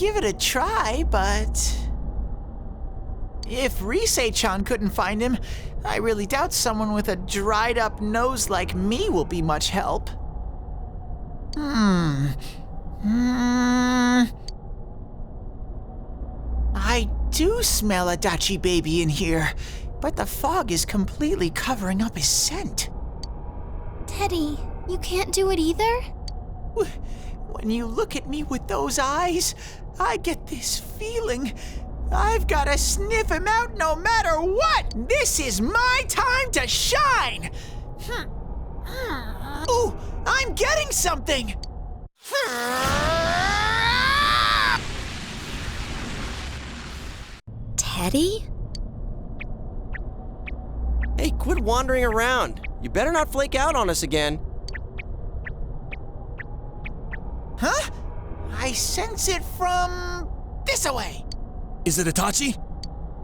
give it a try, but... If Risei-chan couldn't find him, I really doubt someone with a dried-up nose like me will be much help. I do smell a Dachi baby in here, but the fog is completely covering up his scent. Teddy, you can't do it either? When you look at me with those eyes, I get this feeling I've got to sniff him out no matter what! This is my time to shine! Ooh, I'm getting something! Teddy? Hey, quit wandering around. You better not flake out on us again. Huh? I sense it from this-a-way. Is it Itachi?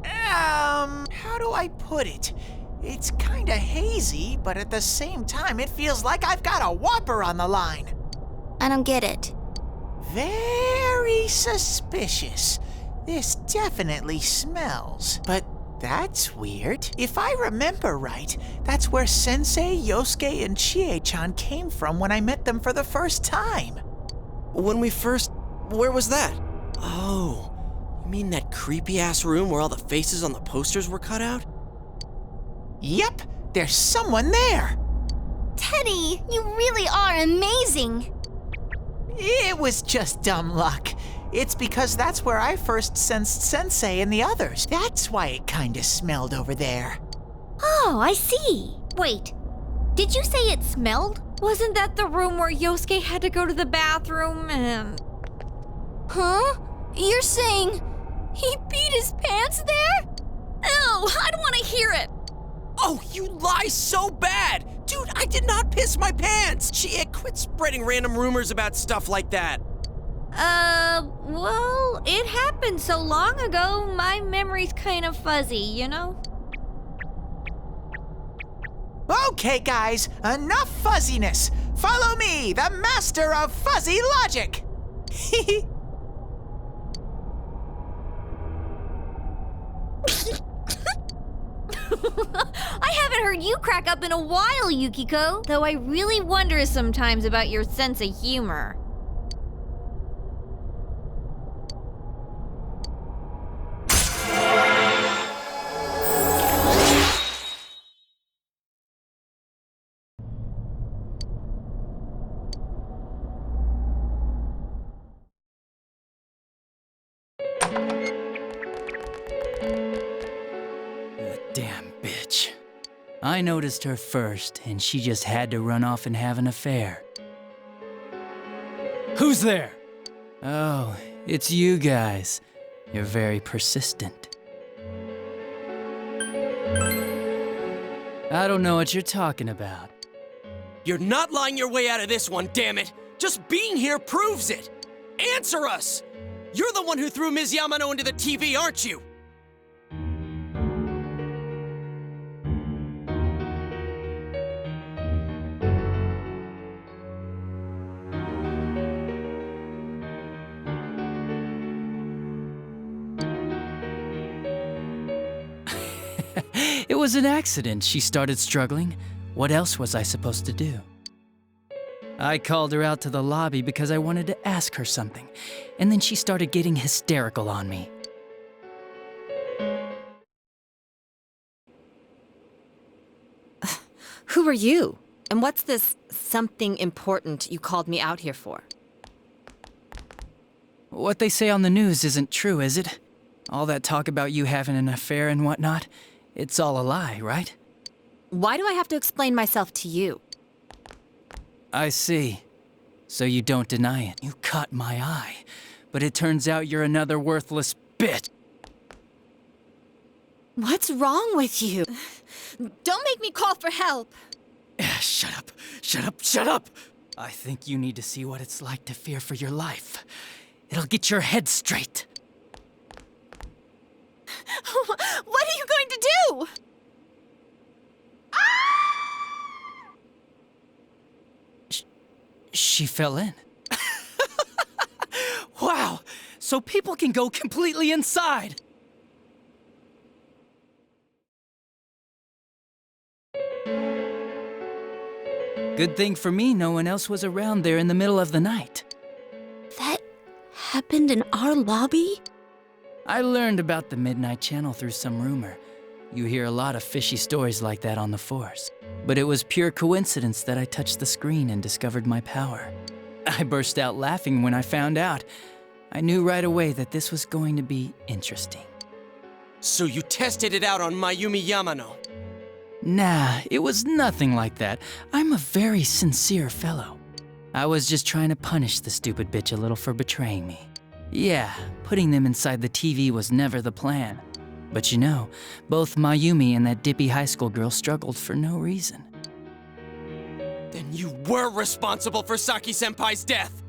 How do I put it? It's kinda hazy, but at the same time, it feels like I've got a whopper on the line. I don't get it. Very suspicious. This definitely smells. But that's weird. If I remember right, that's where Sensei, Yosuke, and Chie-chan came from when I met them for the first time. Where was that? Oh, you mean that creepy-ass room where all the faces on the posters were cut out? Yep, there's someone there. Teddy, you really are amazing! It was just dumb luck. It's because that's where I first sensed Sensei and the others. That's why it kinda smelled over there. Oh, I see. Wait, did you say it smelled? Wasn't that the room where Yosuke had to go to the bathroom and... Huh? You're saying he peed his pants there? Ew, I don't want to hear it! Oh, you lie so bad! Dude, I did not piss my pants! Chie, quit spreading random rumors about stuff like that. Well, it happened so long ago, my memory's kind of fuzzy, you know? Okay, guys, enough fuzziness. Follow me, the master of fuzzy logic. I haven't heard you crack up in a while, Yukiko. Though I really wonder sometimes about your sense of humor. Damn bitch. I noticed her first, and she just had to run off and have an affair. Who's there? Oh, it's you guys. You're very persistent. I don't know what you're talking about. You're not lying your way out of this one, damn it! Just being here proves it! Answer us! You're the one who threw Ms. Yamano into the TV, aren't you? It was an accident. She started struggling. What else was I supposed to do? I called her out to the lobby because I wanted to ask her something, and then she started getting hysterical on me. Who are you? And what's this something important you called me out here for? What they say on the news isn't true, is it? All that talk about you having an affair and whatnot, it's all a lie, right? Why do I have to explain myself to you? I see. So you don't deny it. You caught my eye. But it turns out you're another worthless bitch. What's wrong with you? Don't make me call for help. Shut up. Shut up. Shut up. I think you need to see what it's like to fear for your life. It'll get your head straight. What are you going to do? She fell in. Wow! so people can go completely inside. Good thing for me, no one else was around there in the middle of the night. That happened in our lobby? I learned about the Midnight Channel through some rumor. You hear a lot of fishy stories like that on the force. But it was pure coincidence that I touched the screen and discovered my power. I burst out laughing when I found out. I knew right away that this was going to be interesting. So you tested it out on Mayumi Yamano. Nah, it was nothing like that. I'm a very sincere fellow. I was just trying to punish the stupid bitch a little for betraying me. Yeah, putting them inside the TV was never the plan. But you know, both Mayumi and that dippy high school girl struggled for no reason. Then you were responsible for Saki-senpai's death!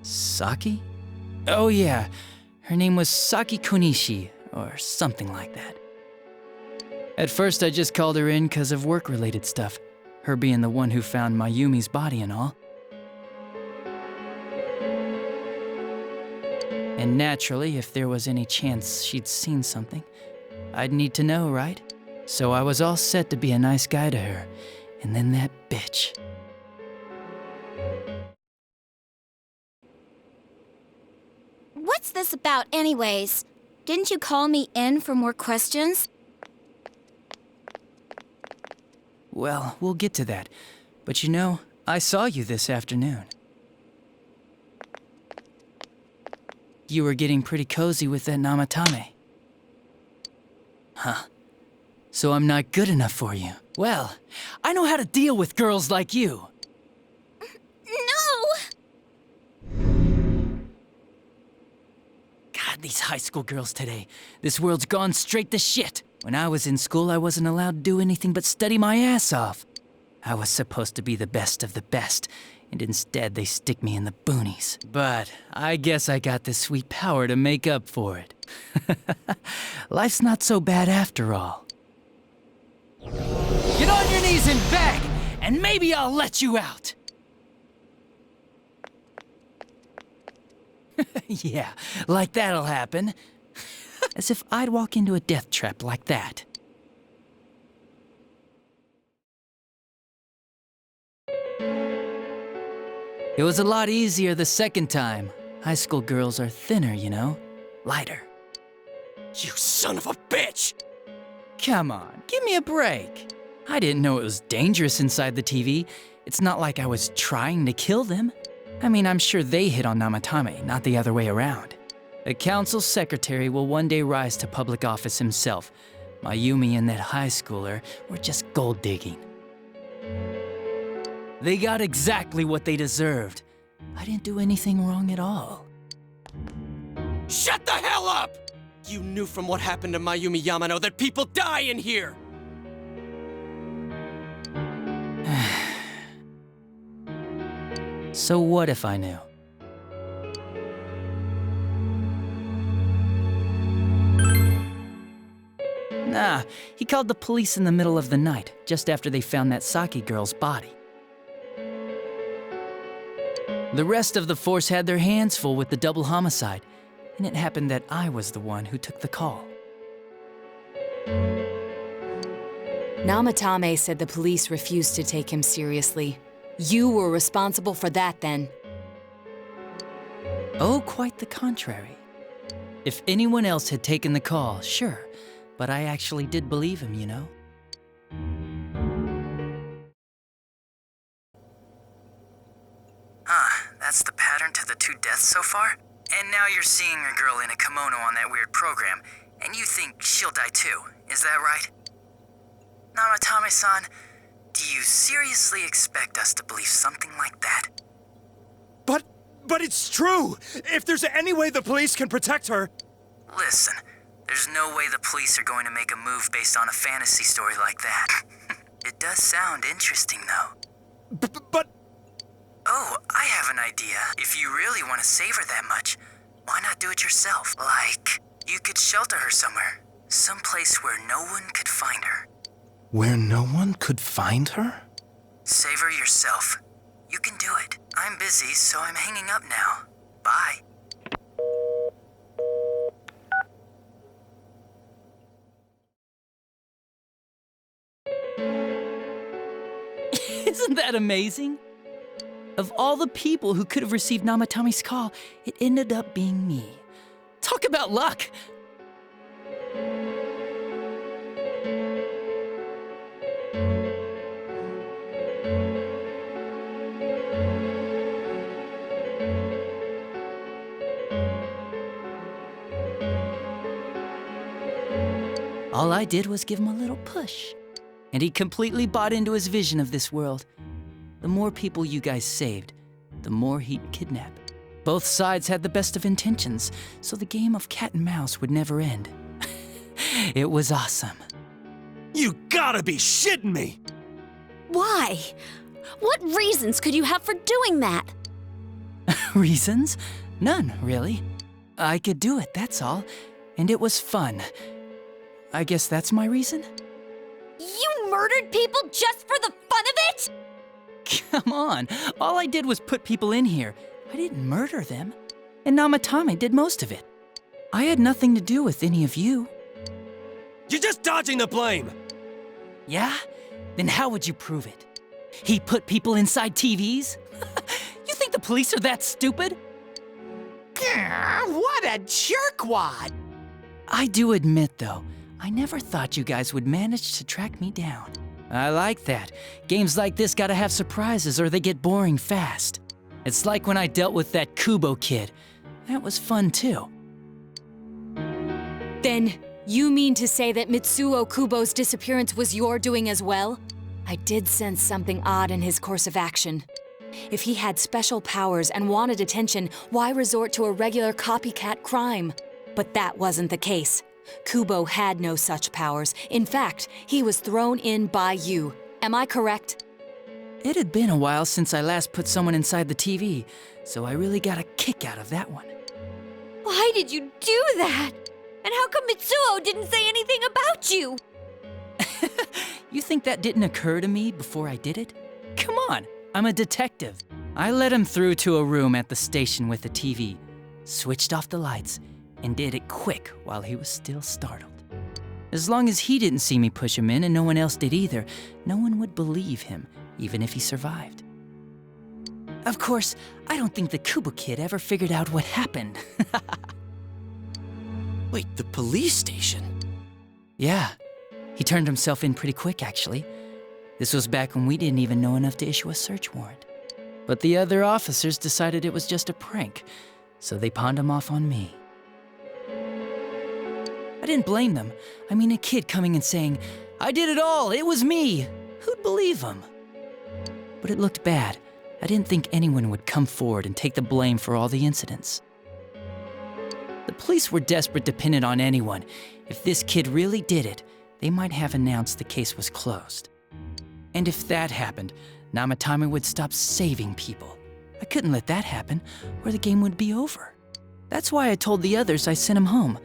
Saki? Oh yeah, her name was Saki Konishi, or something like that. At first I just called her in because of work-related stuff, her being the one who found Mayumi's body and all. And naturally, if there was any chance she'd seen something, I'd need to know, right? So I was all set to be a nice guy to her, and then that bitch. What's this about anyways? Didn't you call me in for more questions? Well, we'll get to that. But you know, I saw you this afternoon. You were getting pretty cozy with that Namatame. Huh. So I'm not good enough for you. Well, I know how to deal with girls like you. No! God, these high school girls today. This world's gone straight to shit. When I was in school, I wasn't allowed to do anything but study my ass off. I was supposed to be the best of the best, and instead they stick me in the boonies. But I guess I got this sweet power to make up for it. Life's not so bad after all. Get on your knees and beg, and maybe I'll let you out. Yeah, like that'll happen. As if I'd walk into a death trap like that. It was a lot easier the second time. High school girls are thinner, you know? Lighter. You son of a bitch! Come on, give me a break. I didn't know it was dangerous inside the TV. It's not like I was trying to kill them. I mean, I'm sure they hit on Namatame, not the other way around. A council secretary will one day rise to public office himself. Mayumi and that high schooler were just gold digging. They got exactly what they deserved. I didn't do anything wrong at all. Shut the hell up! You knew from what happened to Mayumi Yamano that people die in here! So what if I knew? Nah, he called the police in the middle of the night, just after they found that Saki girl's body. The rest of the force had their hands full with the double homicide, and it happened that I was the one who took the call. Namatame said the police refused to take him seriously. You were responsible for that then. Oh, quite the contrary. If anyone else had taken the call, sure, but I actually did believe him, you know? That's the pattern to the 2 deaths so far? And now you're seeing a girl in a kimono on that weird program, and you think she'll die too, is that right? Namatame-san, do you seriously expect us to believe something like that? But it's true! If there's any way the police can protect her... Listen, there's no way the police are going to make a move based on a fantasy story like that. It does sound interesting, though. But... Oh, I have an idea. If you really want to save her that much, why not do it yourself? Like, you could shelter her somewhere. Someplace where no one could find her. Where no one could find her? Save her yourself. You can do it. I'm busy, so I'm hanging up now. Bye. Isn't that amazing? Of all the people who could have received Namatami's call, it ended up being me. Talk about luck! All I did was give him a little push, and he completely bought into his vision of this world. The more people you guys saved, the more he'd kidnap. Both sides had the best of intentions, so the game of cat and mouse would never end. It was awesome. You gotta be shitting me! Why? What reasons could you have for doing that? Reasons? None, really. I could do it, that's all. And it was fun. I guess that's my reason? You murdered people just for the fun of it? Come on, all I did was put people in here. I didn't murder them. And Namatame did most of it. I had nothing to do with any of you. You're just dodging the blame! Yeah? Then how would you prove it? He put people inside TVs? You think the police are that stupid? What a jerkwad! I do admit, though, I never thought you guys would manage to track me down. I like that. Games like this gotta have surprises or they get boring fast. It's like when I dealt with that Kubo kid. That was fun, too. Then, you mean to say that Mitsuo Kubo's disappearance was your doing as well? I did sense something odd in his course of action. If he had special powers and wanted attention, why resort to a regular copycat crime? But that wasn't the case. Kubo had no such powers. In fact, he was thrown in by you. Am I correct? It had been a while since I last put someone inside the TV, so I really got a kick out of that one. Why did you do that? And how come Mitsuo didn't say anything about you? You think that didn't occur to me before I did it? Come on, I'm a detective. I let him through to a room at the station with the TV, switched off the lights, and did it quick while he was still startled. As long as he didn't see me push him in and no one else did either, no one would believe him, even if he survived. Of course, I don't think the Kubo kid ever figured out what happened. Wait, the police station? Yeah, he turned himself in pretty quick, actually. This was back when we didn't even know enough to issue a search warrant. But the other officers decided it was just a prank, so they pawned him off on me. I didn't blame them. I mean, a kid coming and saying, "I did it all, it was me." Who'd believe him? But it looked bad. I didn't think anyone would come forward and take the blame for all the incidents. The police were desperate to pin it on anyone. If this kid really did it, they might have announced the case was closed. And if that happened, Namatame would stop saving people. I couldn't let that happen, or the game would be over. That's why I told the others I sent him home.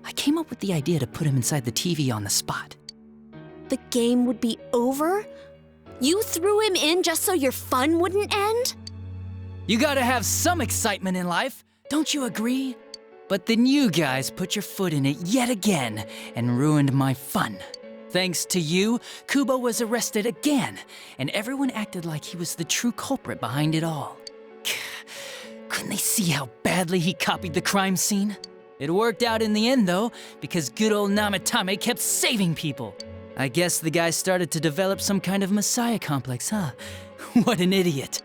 I came up with the idea to put him inside the TV on the spot. The game would be over? You threw him in just so your fun wouldn't end? You gotta have some excitement in life, don't you agree? But then you guys put your foot in it yet again and ruined my fun. Thanks to you, Kubo was arrested again, and everyone acted like he was the true culprit behind it all. Couldn't they see how badly he copied the crime scene? It worked out in the end, though, because good old Namatame kept saving people. I guess the guy started to develop some kind of messiah complex, huh? What an idiot.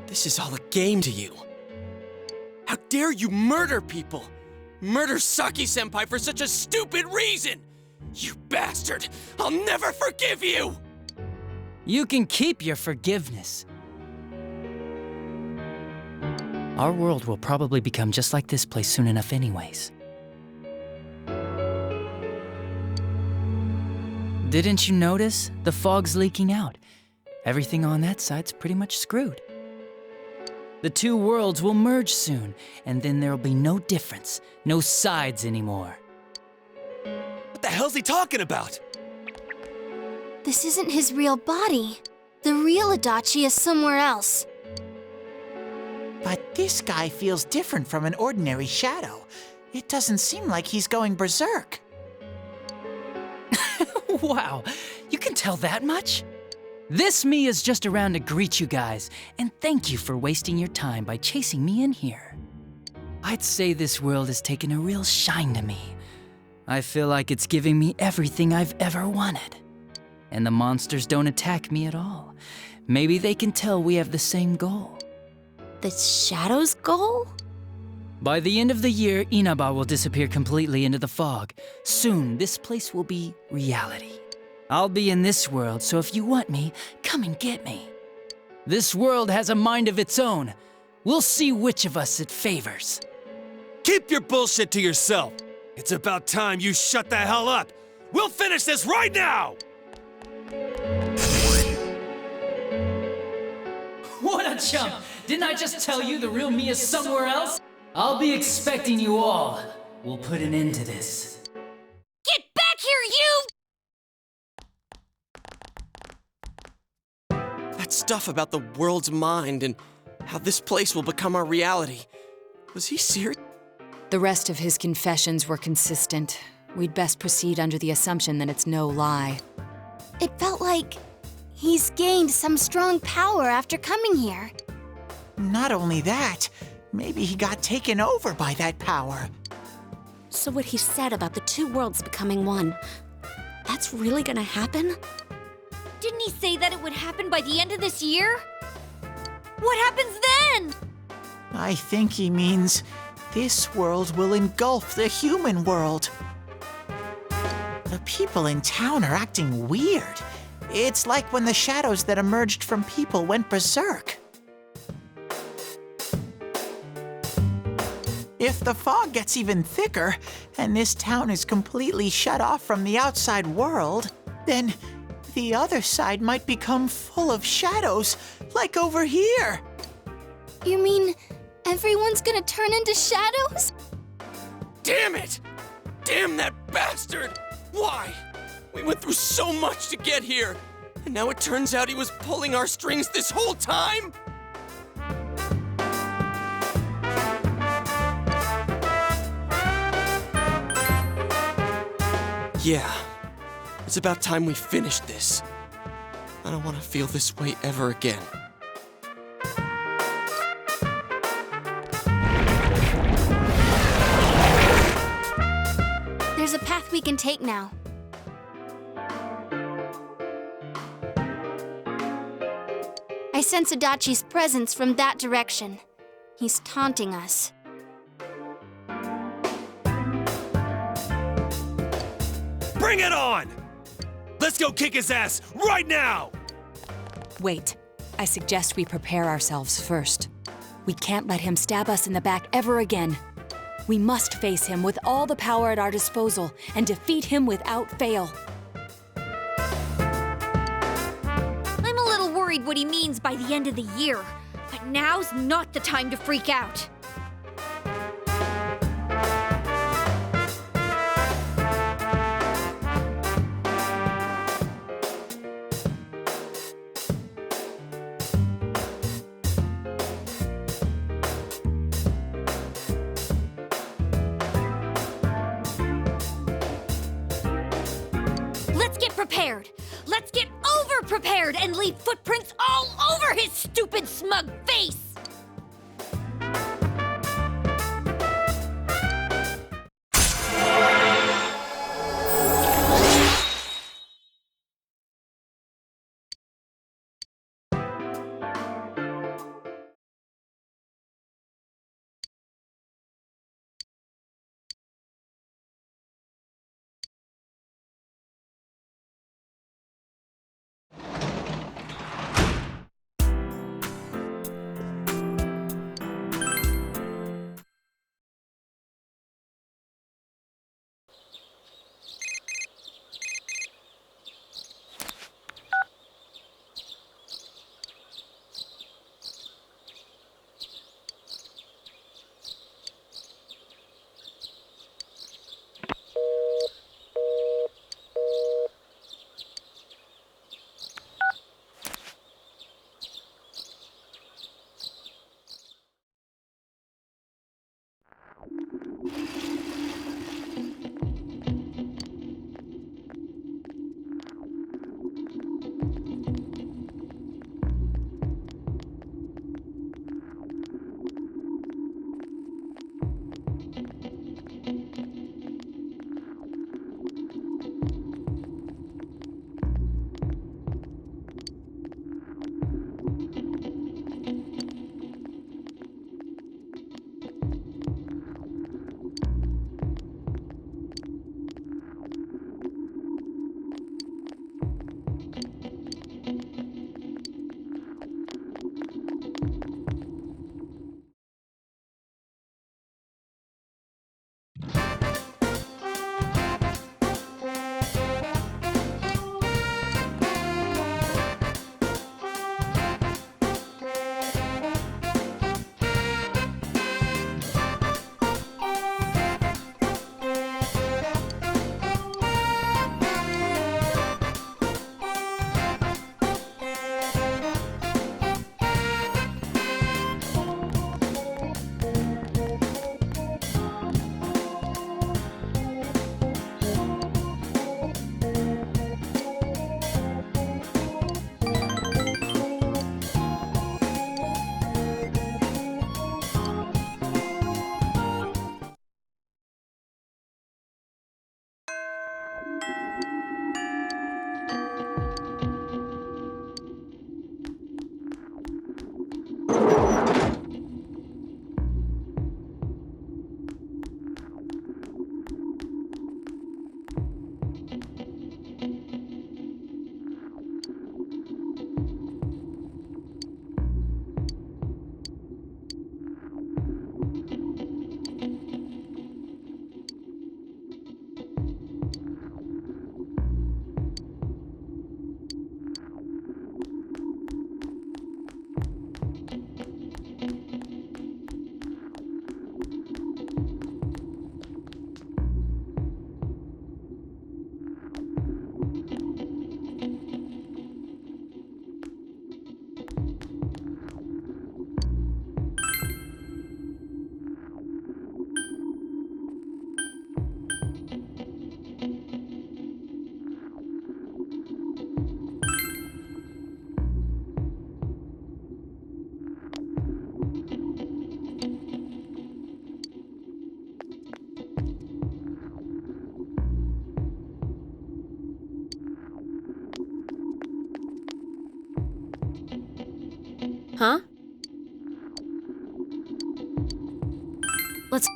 This is all a game to you. How dare you murder people? Murder Saki-senpai for such a stupid reason! You bastard! I'll never forgive you! You can keep your forgiveness. Our world will probably become just like this place soon enough anyways. Didn't you notice? The fog's leaking out. Everything on that side's pretty much screwed. The two worlds will merge soon, and then there'll be no difference, no sides anymore. What the hell's he talking about? This isn't his real body. The real Adachi is somewhere else. But this guy feels different from an ordinary shadow. It doesn't seem like he's going berserk. Wow, you can tell that much? This me is just around to greet you guys, and thank you for wasting your time by chasing me in here. I'd say this world has taken a real shine to me. I feel like it's giving me everything I've ever wanted. And the monsters don't attack me at all. Maybe they can tell we have the same goal. The Shadow's goal? By the end of the year, Inaba will disappear completely into the fog. Soon, this place will be reality. I'll be in this world, so if you want me, come and get me. This world has a mind of its own. We'll see which of us it favors. Keep your bullshit to yourself. It's about time you shut the hell up. We'll finish this right now! What a chump! Didn't I just tell you the real me is somewhere else? I'll be expecting you all. We'll put an end to this. Get back here, you! That stuff about the world's mind and how this place will become our reality. Was he serious? The rest of his confessions were consistent. We'd best proceed under the assumption that it's no lie. It felt like he's gained some strong power after coming here. Not only that, maybe he got taken over by that power. So what he said about the two worlds becoming one, that's really gonna happen? Didn't he say that it would happen by the end of this year? What happens then? I think he means this world will engulf the human world. The people in town are acting weird. It's like when the shadows that emerged from people went berserk. If the fog gets even thicker, and this town is completely shut off from the outside world, then the other side might become full of shadows, like over here. You mean everyone's gonna turn into shadows? Damn it! Damn that bastard! Why? We went through so much to get here, and now it turns out he was pulling our strings this whole time? Yeah, it's about time we finished this. I don't want to feel this way ever again. There's a path we can take now. I sense Adachi's presence from that direction. He's taunting us. Bring it on! Let's go kick his ass right now! Wait, I suggest we prepare ourselves first. We can't let him stab us in the back ever again. We must face him with all the power at our disposal and defeat him without fail. I'm a little worried what he means by the end of the year, but now's not the time to freak out. Prepared. Let's get over-prepared and leave footprints all over his stupid, smug face! Huh? Let's.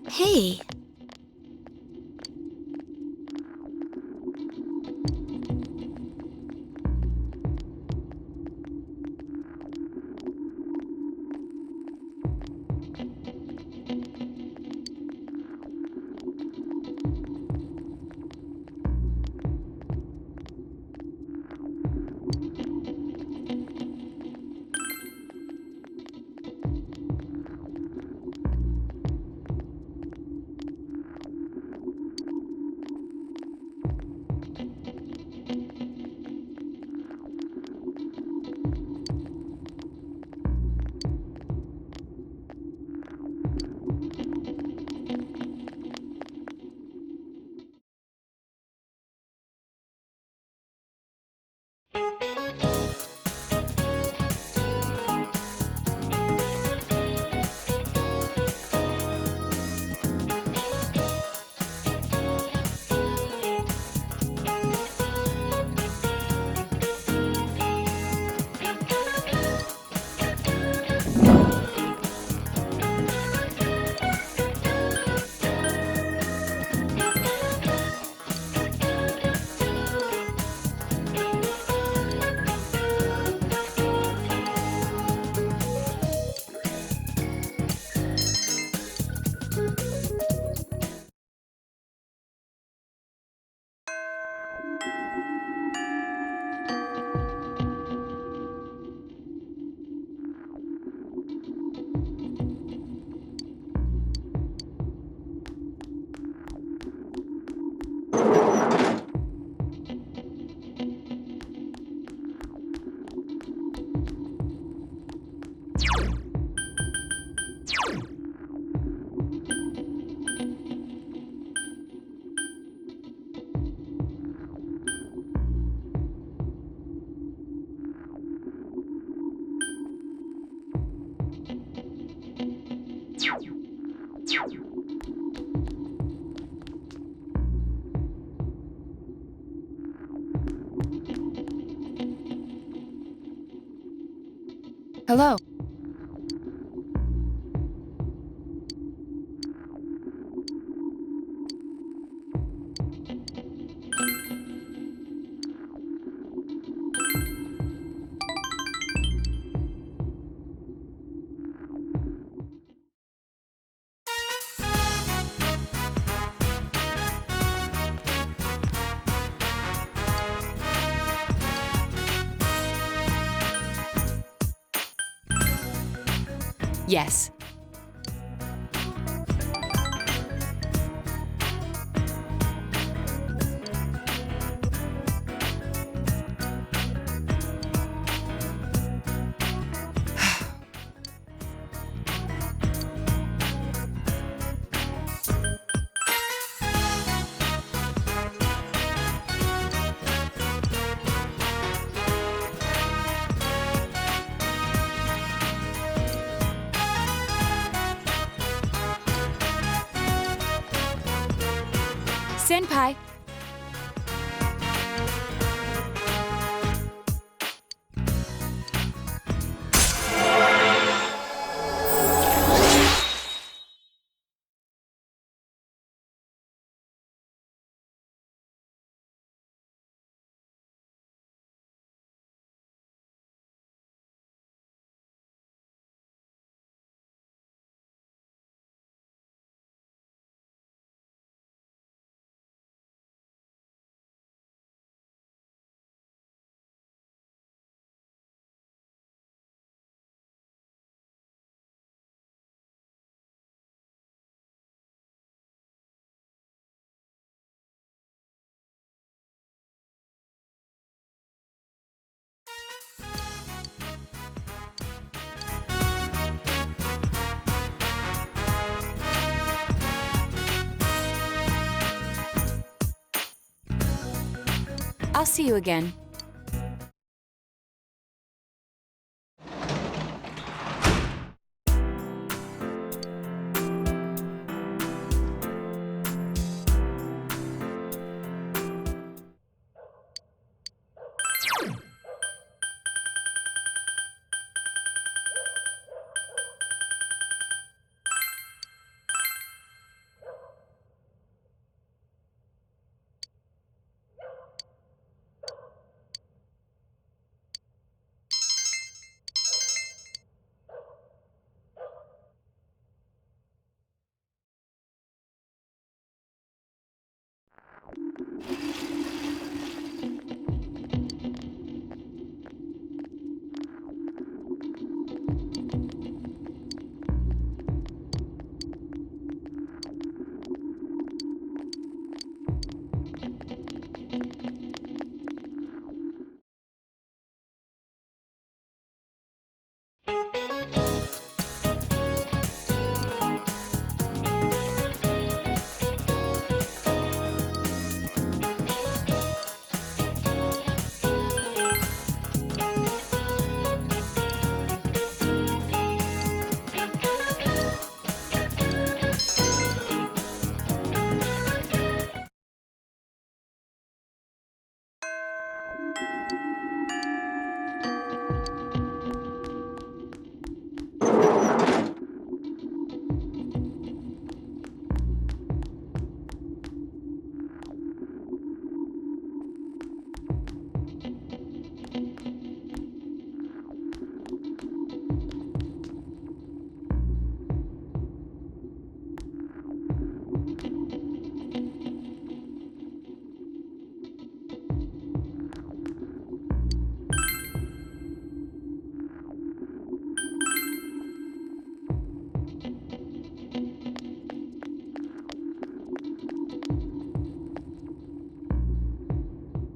Hey. Hello. Yes. Senpai. I'll see you again.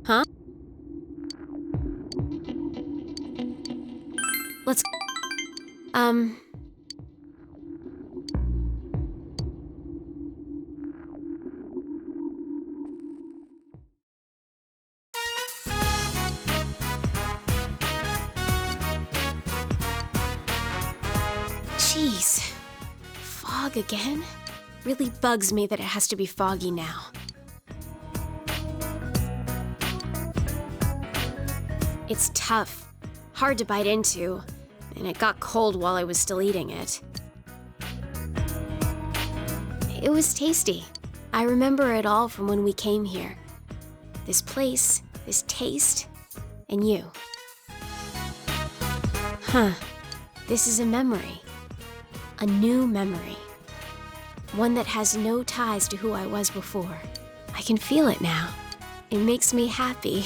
Huh? Let's... Jeez. Fog again? Really bugs me that it has to be foggy now. It's tough. Hard to bite into. and it got cold while I was still eating it. It was tasty. I remember it all from when we came here. This place, this taste, and you. Huh. This is a memory. A new memory. One that has no ties to who I was before. I can feel it now. It makes me happy.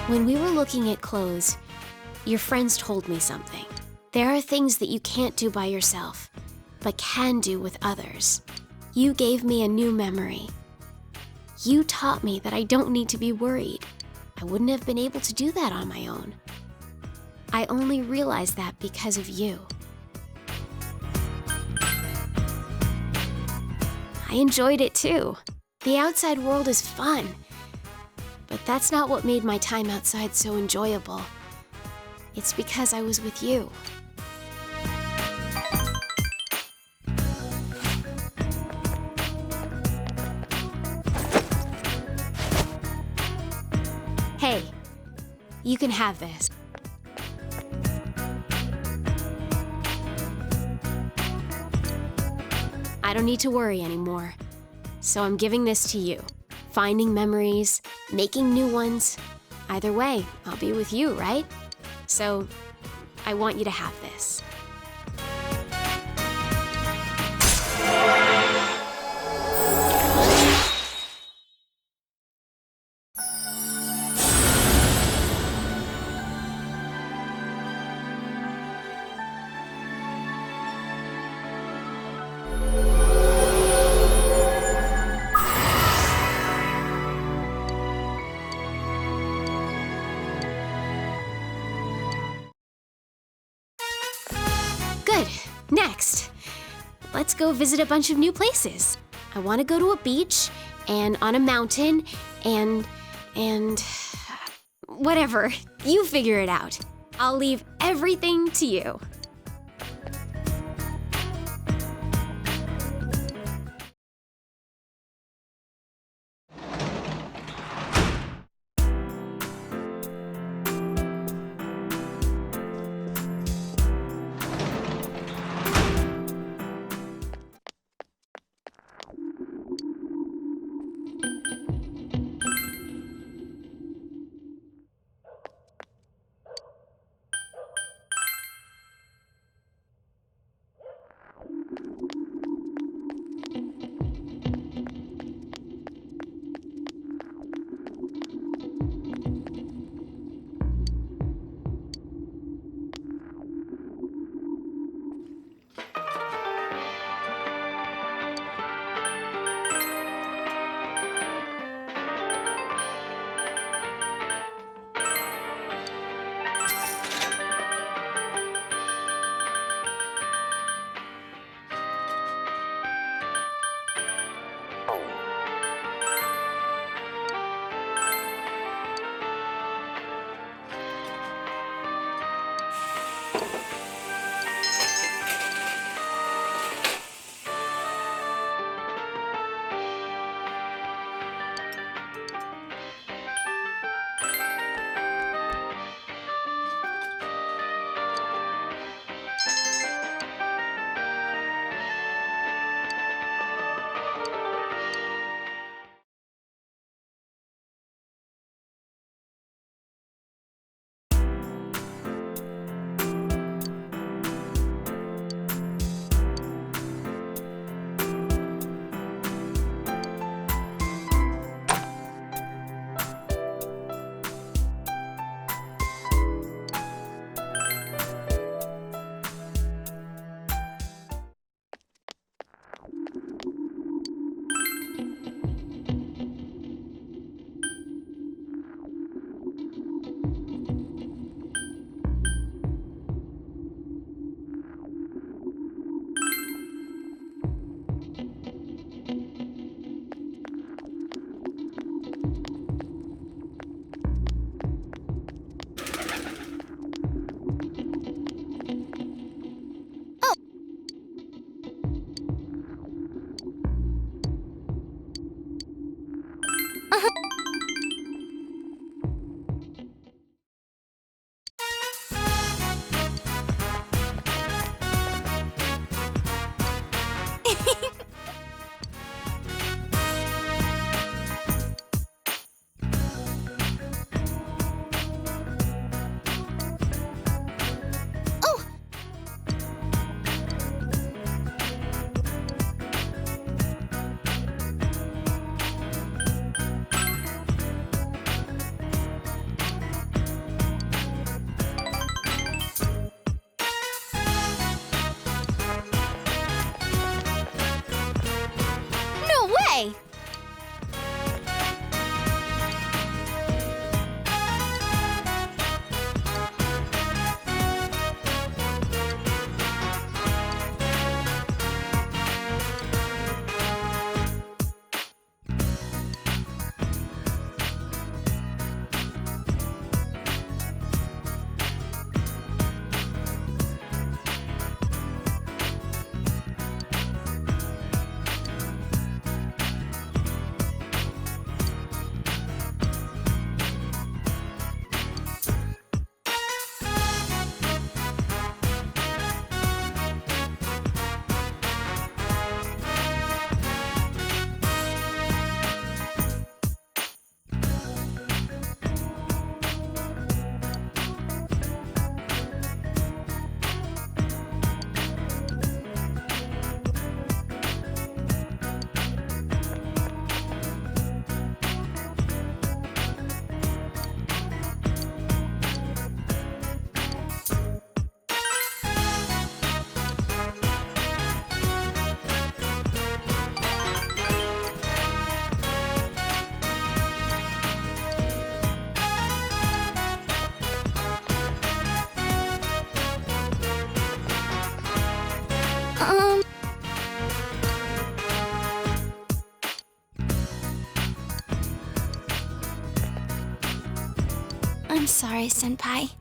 When we were looking at clothes, your friends told me something. There are things that you can't do by yourself, but can do with others. You gave me a new memory. You taught me that I don't need to be worried. I wouldn't have been able to do that on my own. I only realized that because of you. I enjoyed it too. The outside world is fun, but that's not what made my time outside so enjoyable. It's because I was with you. Hey, you can have this. I don't need to worry anymore, so I'm giving this to you. Finding memories, making new ones. Either way, I'll be with you, right? So, I want you to have this. Good. Next, let's go visit a bunch of new places. I want to go to a beach, and on a mountain, and whatever. You figure it out. I'll leave everything to you. No way! I'm sorry, Senpai.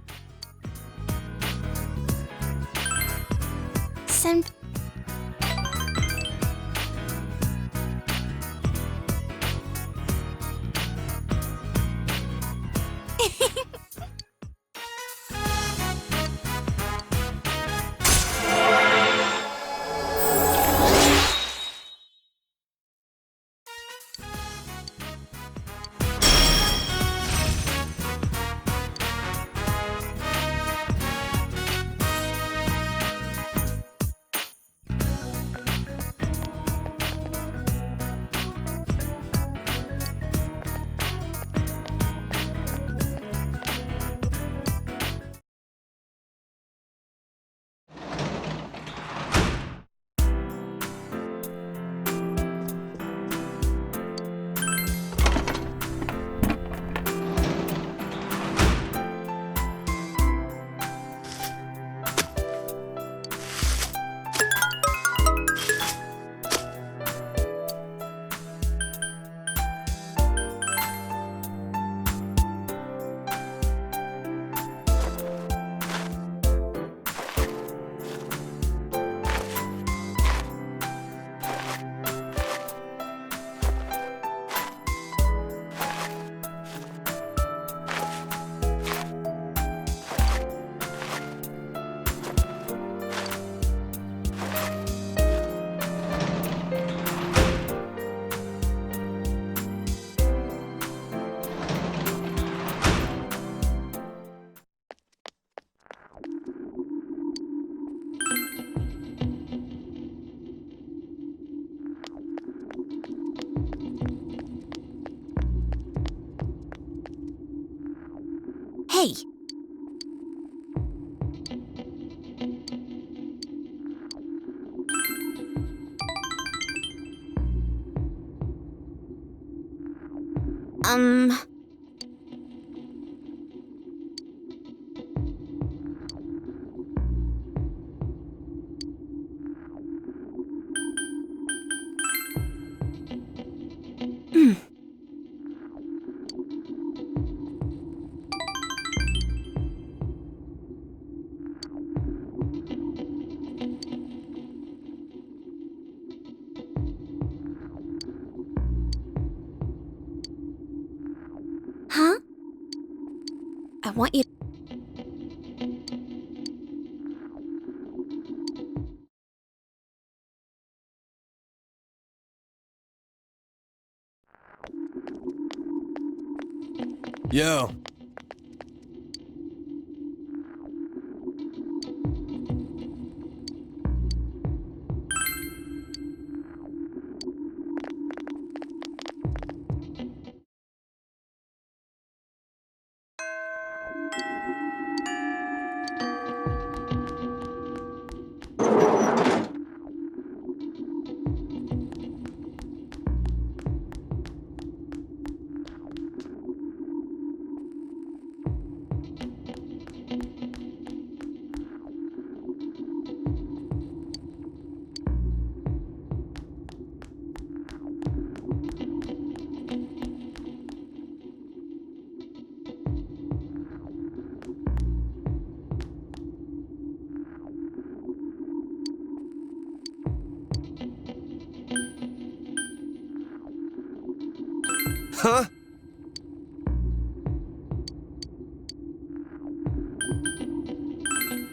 Hey! Huh? I want you Yo. Huh?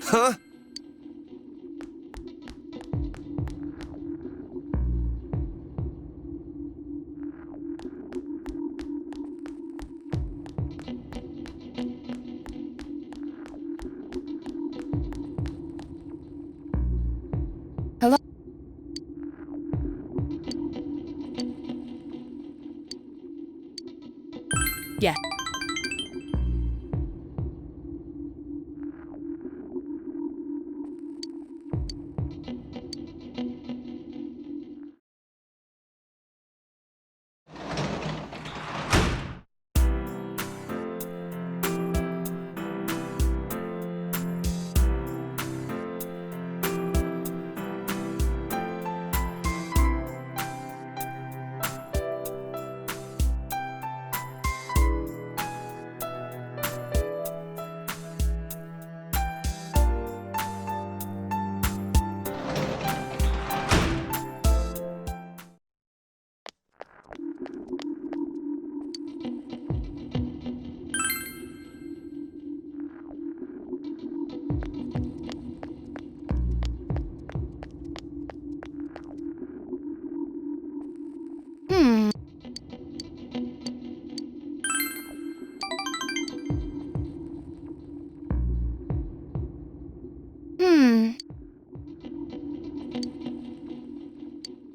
Huh? Hello? Yeah.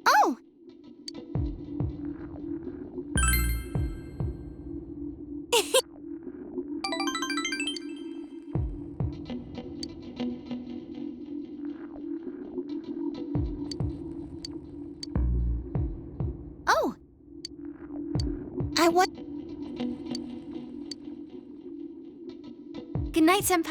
Oh! Oh! I want. Good night, Senpai.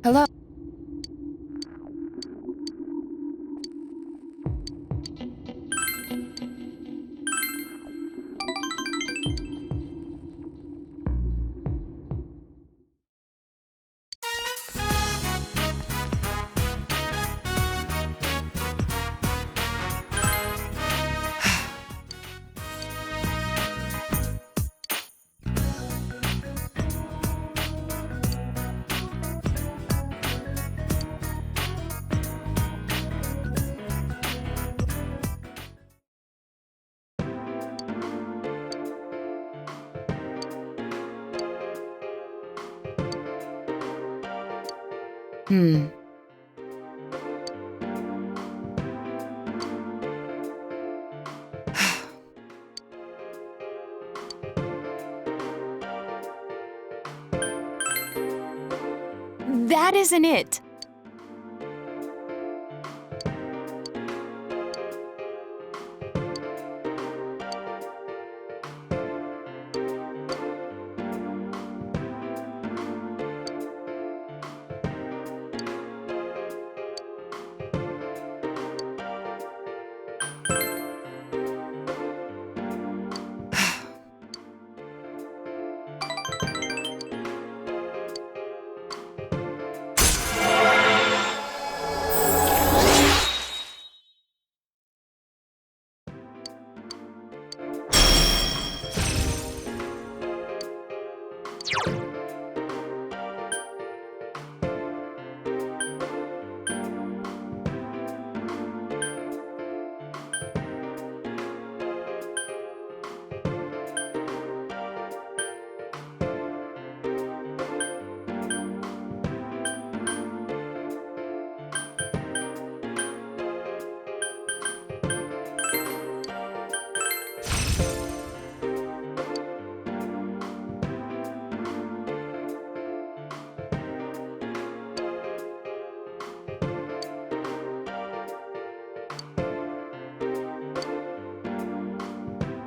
Hello? that isn't it.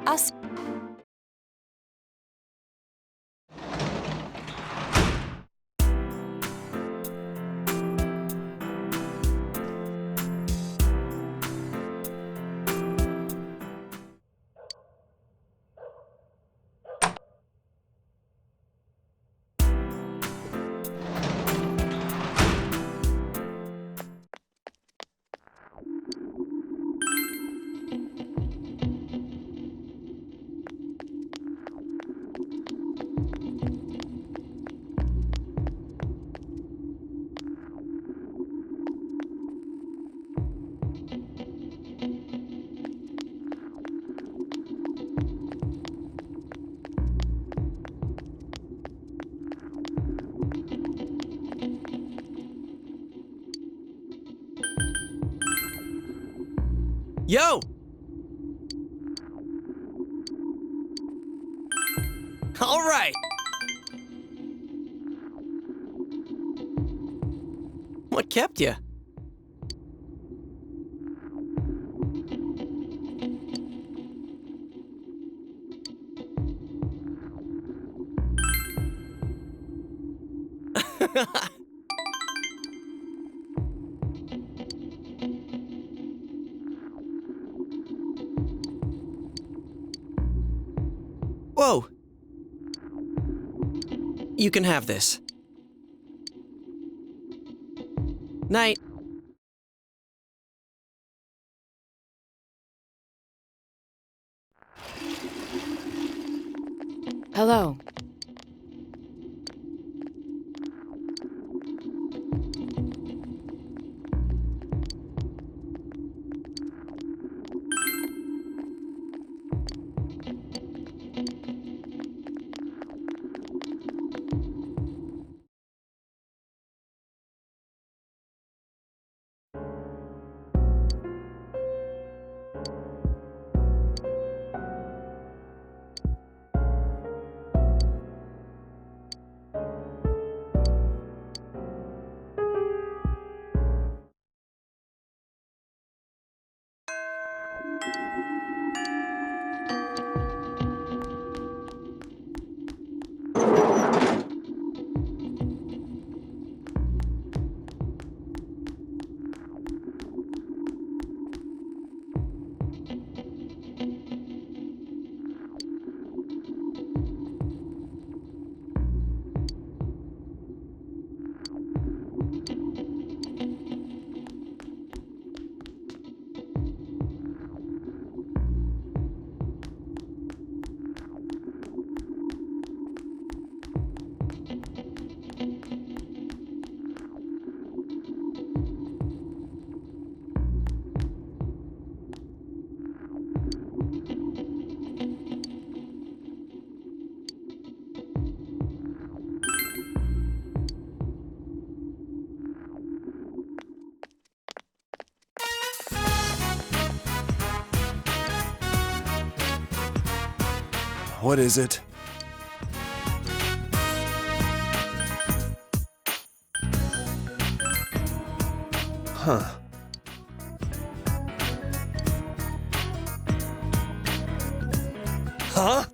Us. Yo! All right! What kept you? Whoa! You can have this. Night. Hello. What is it? Huh. Huh?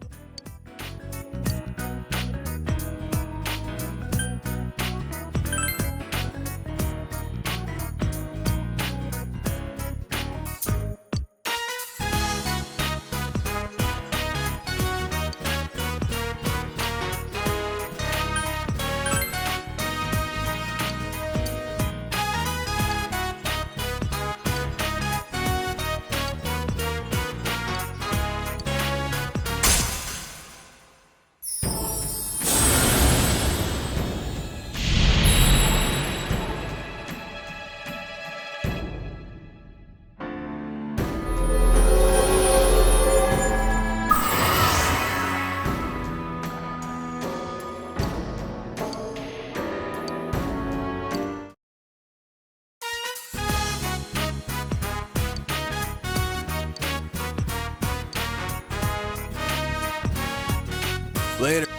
Later.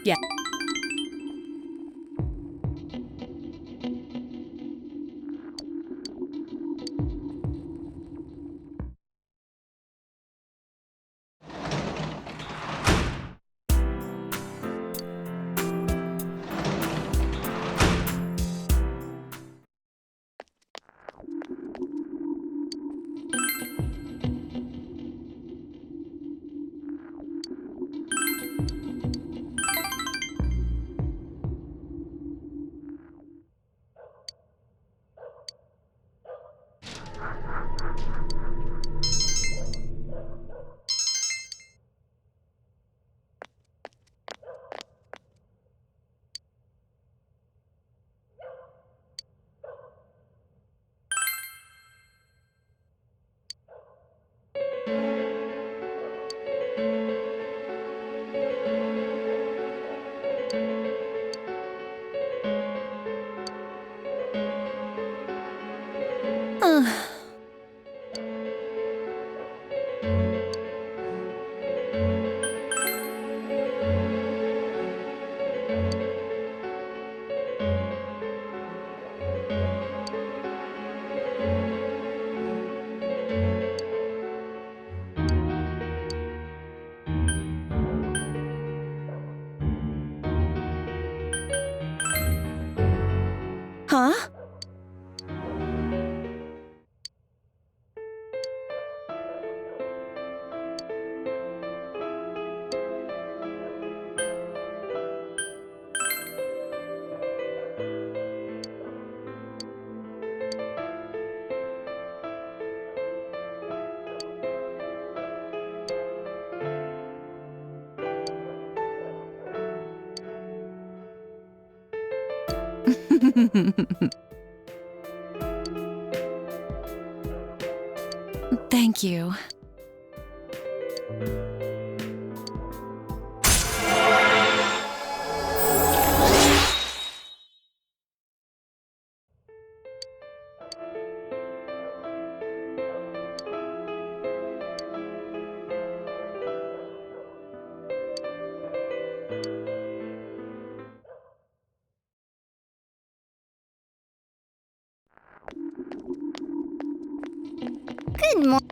Yeah. Thank you. Good morning.